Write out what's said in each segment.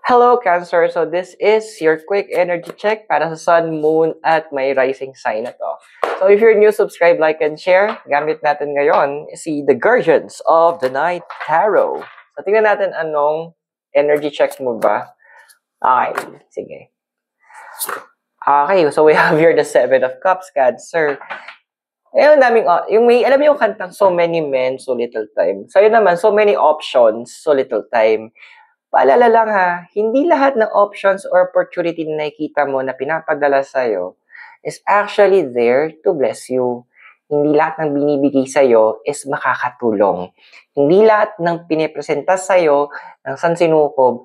Hello, Cancer! So this is your quick energy check para sa Sun, Moon, at may rising sign na to. So if you're new, subscribe, like, and share. Gamit natin ngayon si The Guardians of the Night Tarot. So tingnan natin anong energy check mo ba. Okay, sige. Okay, so we have here the Seven of Cups, Cancer. Ayun, yung may, alam mo yung kantang So Many Men, So Little Time. So yun naman, so many options, so little time. Paalala lang ha, hindi lahat ng options or opportunity na nakikita mo na pinapadala sa'yo is actually there to bless you. Hindi lahat ng binibigay sa'yo is makakatulong. Hindi lahat ng pinipresenta sa'yo ng sansinukob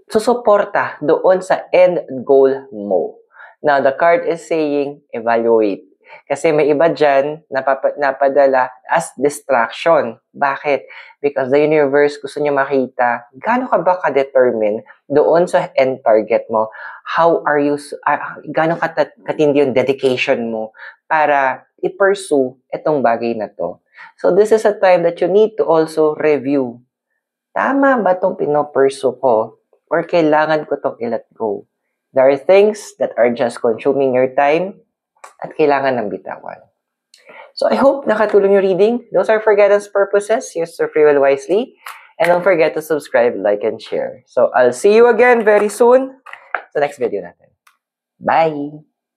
susuporta doon sa end goal mo. Now, the card is saying, evaluate. Kasi may iba dyan napadala as distraction. Bakit? Because the universe gusto nyo makita gaano ka ba ka-determine doon sa end target mo. How are you, gaano katindi yung dedication mo para i-pursue itong bagay na to. So this is a time that you need to also review. Tama ba itong pinopursue ko? Or kailangan ko itong i-let go? There are things that are just consuming your time at kailangan ng bitawan. So I hope nakatulong yung reading. Those are for guidance purposes. Use your free will wisely. And don't forget to subscribe, like, and share. So I'll see you again very soon sa next video natin. Bye!